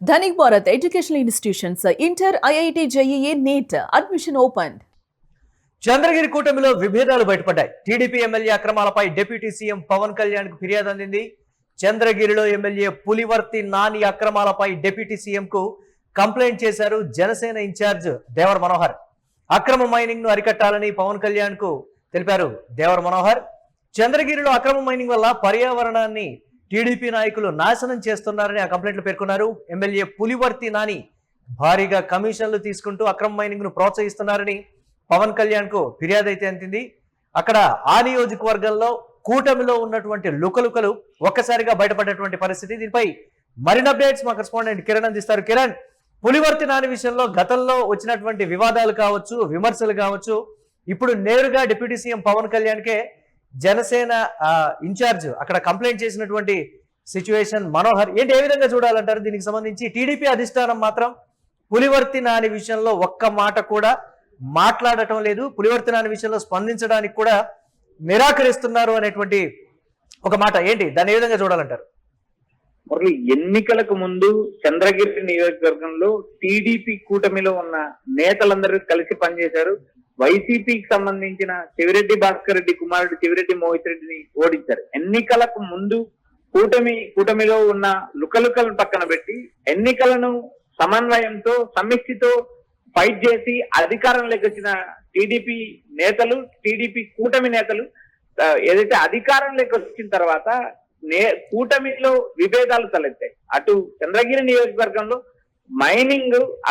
Dhanik Bharat Educational Institutions, Inter, IIT, JEE, NEET, admission opened. Chandragiri కూటమిలో విభేదాలు బయటపడ్డాయి. TDP MLA అక్రమాలపై డిప్యూటీ సీఎం పవన్ కళ్యాణ్ కు ఫిర్యాదు అందింది. చంద్రగిరిలో ఎమ్మెల్యే పులివర్తి నాని అక్రమాలపై డిప్యూటీ సీఎం కు కంప్లైంట్ చేశారు జనసేన ఇన్ఛార్జ్ దేవర్ మనోహర్. అక్రమ మైనింగ్ ను అరికట్టాలని పవన్ కళ్యాణ్ కు తెలిపారు దేవర్ మనోహర్. చంద్రగిరిలో అక్రమ మైనింగ్ వల్ల పర్యావరణాన్ని టీడీపీ నాయకులు నాశనం చేస్తున్నారని ఆ కంప్లైంట్లు పేర్కొన్నారు. ఎమ్మెల్యే పులివర్తి నాని భారీగా కమిషన్లు తీసుకుంటూ అక్రమ మైనింగ్ ను ప్రోత్సహిస్తున్నారని పవన్ కళ్యాణ్ కు ఫిర్యాదు అయితే అందింది. అక్కడ ఆ నియోజకవర్గంలో కూటమిలో ఉన్నటువంటి లుకలుకలు ఒక్కసారిగా బయటపడేటువంటి పరిస్థితి. దీనిపై మరిన్ని అప్డేట్స్ మా కరెస్పాండెంట్ కిరణ్ అందిస్తారు. కిరణ్, పులివర్తి నాని విషయంలో గతంలో వచ్చినటువంటి వివాదాలు కావచ్చు, విమర్శలు కావచ్చు, ఇప్పుడు నేరుగా డిప్యూటీ సీఎం పవన్ కళ్యాణ్కే జనసేన ఇన్ఛార్జ్ అక్కడ కంప్లైంట్ చేసినటువంటి సిచ్యువేషన్ మనోహర్ ఏంటి, ఏ విధంగా చూడాలంటారు? దీనికి సంబంధించి టీడీపీ అధిష్టానం మాత్రం పులివర్తి నాని విషయంలో ఒక్క మాట కూడా మాట్లాడటం లేదు, పులివర్తి నాని విషయంలో స్పందించడానికి కూడా నిరాకరిస్తున్నారు అనేటువంటి ఒక మాట ఏంటి, దాన్ని ఏ విధంగా చూడాలంటారు? మరి ఎన్నికలకు ముందు చంద్రగిరి నియోజకవర్గంలో టీడీపీ కూటమిలో ఉన్న నేతలందరూ కలిసి పనిచేశారు. వైసీపీకి సంబంధించిన చెవిరెడ్డి భాస్కర్ రెడ్డి కుమారుడు చెవిరెడ్డి మోహిత్ రెడ్డిని ఓడించారు. ఎన్నికలకు ముందు కూటమిలో ఉన్న లుకలుకలను పక్కన పెట్టి ఎన్నికలను సమన్వయంతో సమిష్టితో ఫైట్ చేసి అధికారంలోకి వచ్చిన టీడీపీ నేతలు, టీడీపీ కూటమి నేతలు ఏదైతే అధికారంలోకి వచ్చిన తర్వాత కూటమిలో విభేదాలు తలెత్తాయి. అటు చంద్రగిరి నియోజకవర్గంలో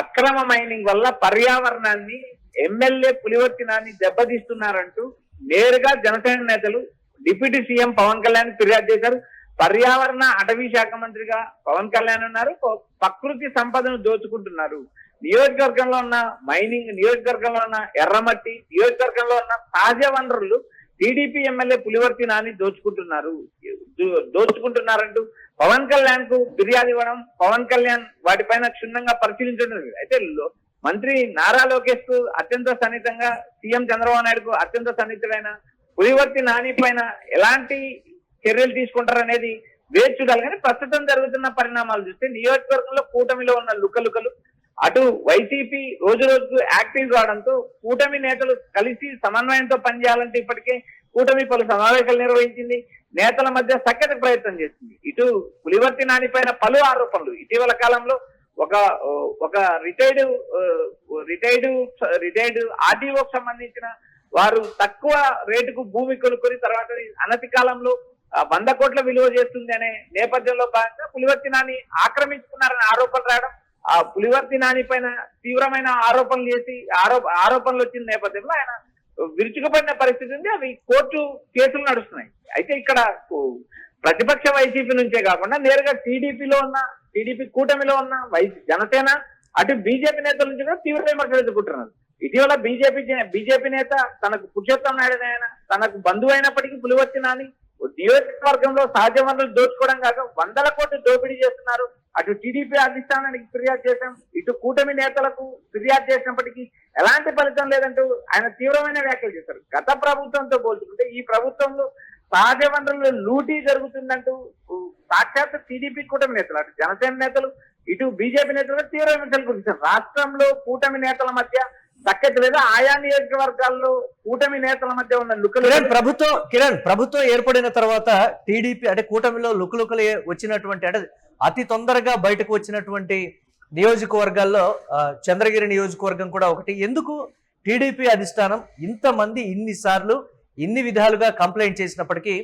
అక్రమ మైనింగ్ వల్ల పర్యావరణాన్ని ఎమ్మెల్యే పులివర్తి నాని దెబ్బతీస్తున్నారంటూ నేరుగా జనసేన నేతలు డిప్యూటీ సీఎం పవన్ కళ్యాణ్ ఫిర్యాదు చేశారు. పర్యావరణ అటవీ శాఖ మంత్రిగా పవన్ కళ్యాణ్ ఉన్నారు. ప్రకృతి సంపదను దోచుకుంటున్నారు. నియోజకవర్గంలో ఉన్న మైనింగ్, నియోజకవర్గంలో ఉన్న ఎర్రమట్టి, నియోజకవర్గంలో ఉన్న సహజ వనరులు టీడీపీ ఎమ్మెల్యే పులివర్తి నాని దోచుకుంటున్నారంటూ పవన్ కళ్యాణ్ కు ఫిర్యాదు ఇవ్వడం, పవన్ కళ్యాణ్ వాటిపైన క్షుణ్ణంగా పరిశీలించడం. అయితే మంత్రి నారా లోకేష్ కు అత్యంత సన్నిహితంగా, సీఎం చంద్రబాబు నాయుడుకు అత్యంత సన్నిహితుడైన పులివర్తి నాని పైన ఎలాంటి చర్యలు తీసుకుంటారనేది వేచి చూడాలి. కానీ ప్రస్తుతం జరుగుతున్న పరిణామాలు చూస్తే నియోజకవర్గంలో కూటమిలో ఉన్న లుకలుకలు, అటు వైసీపీ రోజు రోజుకు యాక్టివ్ కావడంతో కూటమి నేతలు కలిసి సమన్వయంతో పనిచేయాలంటే ఇప్పటికే కూటమి పలు సమావేశాలు నిర్వహించింది, నేతల మధ్య సఖ్యత ప్రయత్నం చేసింది. ఇటు పులివర్తి నాని పైన పలు ఆరోపణలు, ఇటీవల కాలంలో ఒక రిటైర్డ్ ఆర్టీఓకి సంబంధించిన వారు తక్కువ రేటుకు భూమి కొనుక్కొని తర్వాత అనతి కాలంలో 100 కోట్ల విలువ చేస్తుంది అనే నేపథ్యంలో భాగంగా పులివర్తి నాని ఆక్రమించుకున్నారనే ఆరోపణలు రావడం, ఆ పులివర్తి నాని పైన తీవ్రమైన ఆరోపణలు చేసి ఆరోపణలు వచ్చిన నేపథ్యంలో ఆయన విరుచుకుపడిన పరిస్థితి ఉంది. అవి కోర్టు కేసులు నడుస్తున్నాయి. అయితే ఇక్కడ ప్రతిపక్ష వైసీపీ నుంచే కాకుండా నేరుగా టీడీపీ కూటమిలో ఉన్న జనసేన, అటు బీజేపీ నేతల నుంచి కూడా తీవ్ర విమర్శలు ఎదుర్కొంటున్నారు. ఇటీవల బీజేపీ నేత తనకు పురుషోత్తం నాయుడు తనకు బంధువు అయినప్పటికీ పులివర్తి నాని నియోజకవర్గంలో సహజ వనరులు దోచుకోవడం కాక 100 కోట్లు దోపిడీ చేస్తున్నారు. అటు టీడీపీ అధిష్టానానికి ఫిర్యాదు చేశాం, ఇటు కూటమి నేతలకు ఫిర్యాదు చేసినప్పటికీ ఎలాంటి ఫలితం లేదంటూ ఆయన తీవ్రమైన వ్యాఖ్యలు చేశారు. గత ప్రభుత్వంతో పోల్చుకుంటే ఈ ప్రభుత్వంలో సహజ వనరులు లూటీ జరుగుతుందంటూ సాక్షాత్ టీడీపీ కూటమి నేతలు, అటు జనసేన నేతలు, ఇటు బీజేపీ నేతలు తీవ్ర విమర్శలు గురించారు. రాష్ట్రంలో కూటమి నేతల మధ్య సఖ్యత లేదా ఆయా నియోజకవర్గాల్లో కూటమి నేతల మధ్య ఉన్న లుకలు. ప్రభుత్వం ఏర్పడిన తర్వాత టీడీపీ అంటే కూటమిలో లుకలుకలు వచ్చినటువంటి, అంటే అతి తొందరగా బయటకు వచ్చినటువంటి నియోజకవర్గాల్లో చంద్రగిరి నియోజకవర్గం కూడా ఒకటి. ఎందుకు టీడీపీ అధిష్టానం ఇంతమంది ఇన్నిసార్లు ఇన్ని విధాలుగా కంప్లైంట్ చేసినప్పటికీ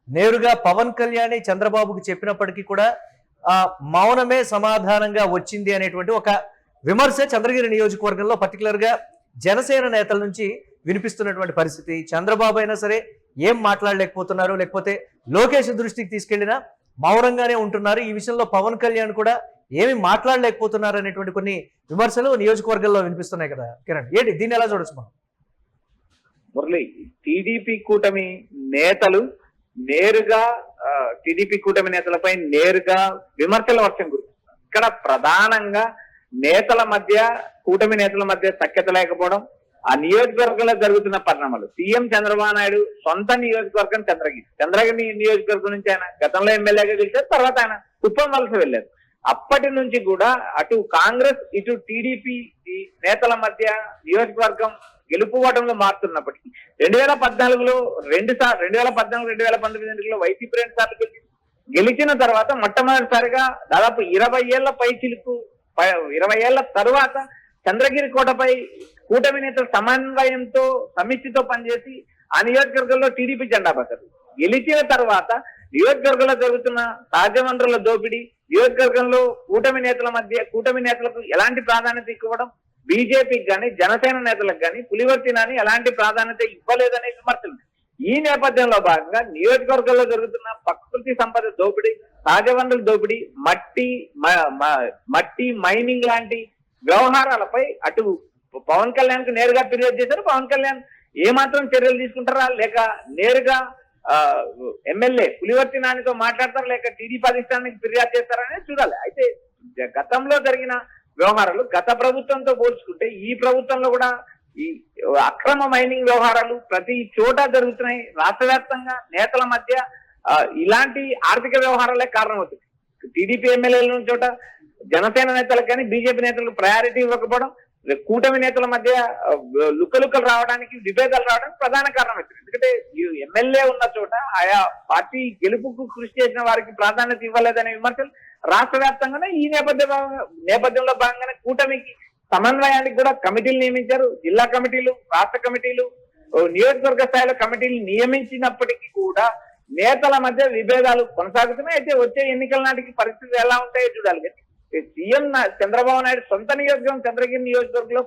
నేరుగా పవన్ కళ్యాణ్ చంద్రబాబుకు చెప్పినప్పటికీ కూడా మౌనమే సమాధానంగా వచ్చింది అనేటువంటి ఒక విమర్శ చంద్రగిరి నియోజకవర్గంలో పర్టికులర్ గా జనసేన నేతల నుంచి వినిపిస్తున్నటువంటి పరిస్థితి. చంద్రబాబు అయినా సరే ఏం మాట్లాడలేకపోతున్నారు, లేకపోతే లోకేష్ దృష్టికి తీసుకెళ్లినా మౌనంగానే ఉంటున్నారు. ఈ విషయంలో పవన్ కళ్యాణ్ కూడా ఏమి మాట్లాడలేకపోతున్నారు అనేటువంటి కొన్ని విమర్శలు నియోజకవర్గంలో వినిపిస్తున్నాయి కదా కిరణ్, ఏంటి దీన్ని ఎలా చూడొచ్చు మనం? మురళి, టీడీపీ కూటమి కూటమి నేతలపై నేరుగా విమర్శల వర్షం కురుస్తున్నారు. ఇక్కడ ప్రధానంగా కూటమి నేతల మధ్య సఖ్యత లేకపోవడం, ఆ నియోజకవర్గంలో జరుగుతున్న పరిణామాలు. సీఎం చంద్రబాబు నాయుడు సొంత నియోజకవర్గం చంద్రగిరి నియోజకవర్గం నుంచి ఆయన గతంలో ఎమ్మెల్యేగా గెలిచారు, తర్వాత ఆయన కుప్పం వలస వెళ్ళారు. అప్పటి నుంచి కూడా అటు కాంగ్రెస్ ఇటు టీడీపీ నేతల మధ్య నియోజకవర్గం గెలుపు ఓటంలో మారుతున్నప్పటికీ 2014లో 2019 ఎన్నికల్లో వైసీపీ 2 సార్లు గెలిచిన తర్వాత మొట్టమొదటిసారిగా దాదాపు 20 ఏళ్ల పైచిలుకు 20 ఏళ్ల తరువాత చంద్రగిరి కోటపై కూటమి నేతల సమన్వయంతో సమిష్టితో పనిచేసి ఆ నియోజకవర్గంలో టీడీపీ జెండా పట్టారు. గెలిచిన తర్వాత నియోజకవర్గంలో జరుగుతున్న సహజ వనరుల దోపిడీ, నియోజకవర్గంలో కూటమి నేతలకు ఎలాంటి ప్రాధాన్యత ఇవ్వడం, బీజేపీకి కానీ జనసేన నేతలకు కానీ పులివర్తి నాని ఎలాంటి ప్రాధాన్యత ఇవ్వలేదనే విమర్శలు. ఈ నేపథ్యంలో భాగంగా నియోజకవర్గంలో జరుగుతున్న ప్రకృతి సంపద దోపిడీ, సహజ వనరుల దోపిడీ, మట్టి మైనింగ్ లాంటి వ్యవహారాలపై అటు పవన్ కళ్యాణ్ కు నేరుగా ఫిర్యాదు చేశారు. పవన్ కళ్యాణ్ ఏమాత్రం చర్యలు తీసుకుంటారా, లేక నేరుగా ఎమ్మెల్యే పులివర్తి నానితో మాట్లాడతారా, లేక టీడీపీ అధిష్టానానికి ఫిర్యాదు చేస్తారా అనేది చూడాలి. అయితే గతంలో జరిగిన వ్యవహారాలు గత ప్రభుత్వంతో పోల్చుకుంటే ఈ ప్రభుత్వంలో కూడా ఈ అక్రమ మైనింగ్ వ్యవహారాలు ప్రతి చోట జరుగుతున్నాయి. రాష్ట్ర వ్యాప్తంగా నేతల మధ్య ఇలాంటి ఆర్థిక వ్యవహారాలే కారణమవుతుంది. టీడీపీ ఎమ్మెల్యేల చోట జనసేన నేతలకు కానీ బీజేపీ నేతలకు ప్రయారిటీ ఇవ్వకపోవడం, కూటమి నేతల మధ్య లుక్కలుక్కలు రావడానికి, విభేదాలు రావడానికి ప్రధాన కారణం అవుతుంది. ఎందుకంటే ఎమ్మెల్యే ఉన్న చోట ఆయా పార్టీ గెలుపుకు కృషి చేసిన వారికి ప్రాధాన్యత ఇవ్వలేదనే విమర్శలు రాష్ట్ర వ్యాప్తంగానే ఈ నేపథ్యంలో భాగంగానే కూటమికి సమన్వయానికి కూడా కమిటీలు నియమించారు. జిల్లా కమిటీలు, రాష్ట్ర కమిటీలు, నియోజకవర్గ స్థాయిలో కమిటీలు నియమించినప్పటికీ కూడా నేతల మధ్య విభేదాలు కొనసాగుతున్నాయి. అయితే వచ్చే ఎన్నికల నాటికి పరిస్థితులు ఎలా ఉంటాయో చూడాలి. సీఎం చంద్రబాబు నాయుడు సొంత నియోజకవర్గం చంద్రగిరి నియోజకవర్గంలో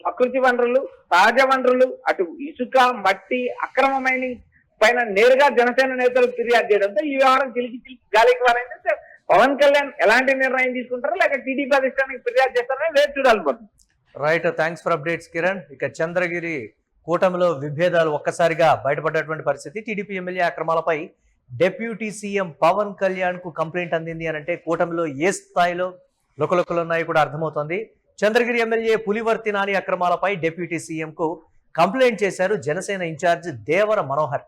ప్రకృతి వనరులు, సహజ వనరులు, అటు ఇసుక, మట్టి, అక్రమ మైనింగ్ పైన నేరుగా జనసేన నేతలు ఫిర్యాదు చేయడంతో ఈ వ్యవహారం చిలికి గాలికి వారైందంటే పవన్ కళ్యాణ్ ఎలాంటి నిర్ణయం తీసుకుంటారో, లేక టీడీపీ అధిష్టానానికి ఫిర్యాదు చేస్తారని వేచి చూడాలి. Right, thanks for updates Kiran. ఇక చంద్రగిరి కూటమిలో విభేదాలు ఒక్కసారిగా బయటపడ్డటువంటి పరిస్థితి. టీడీపీ ఎమ్మెల్యే అక్రమాలపై డిప్యూటీ సీఎం పవన్ కళ్యాణ్ కు కంప్లైంట్ అందింది అని అంటే కూటమిలో ఏ స్థాయిలో లుకలుకలు ఉన్నాయో కూడా అర్థమవుతోంది. చంద్రగిరి ఎమ్మెల్యే పులివర్తి నాని అక్రమాలపై డిప్యూటీ సీఎం కు కంప్లైంట్ చేశారు జనసేన ఇన్ఛార్జ్ దేవర మనోహర్.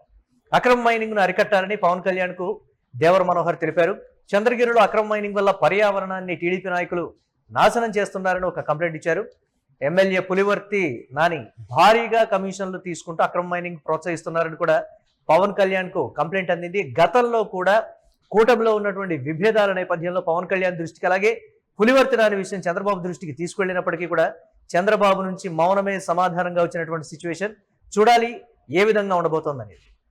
అక్రమ మైనింగ్ ను అరికట్టాలని పవన్ కళ్యాణ్ కు దేవర మనోహర్ తెలిపారు. చంద్రగిరిలో అక్రమ మైనింగ్ వల్ల పర్యావరణాన్ని టీడీపీ నాయకులు నాశనం చేస్తున్నారని ఒక కంప్లైంట్ ఇచ్చారు. ఎమ్మెల్యే పులివర్తి నాని భారీగా కమిషన్లు తీసుకుంటూ అక్రమ మైనింగ్ ప్రోత్సహిస్తున్నారని కూడా పవన్ కళ్యాణ్ కు కంప్లైంట్ అందింది. గతంలో కూడా కూటమిలో ఉన్నటువంటి విభేదాల నేపథ్యంలో పవన్ కళ్యాణ్ దృష్టికి, అలాగే పులివర్తి నాని విషయం చంద్రబాబు దృష్టికి తీసుకెళ్లినప్పటికీ కూడా చంద్రబాబు నుంచి మౌనమే సమాధానంగా వచ్చినటువంటి సిచ్యువేషన్. చూడాలి ఏ విధంగా ఉండబోతోందనేది.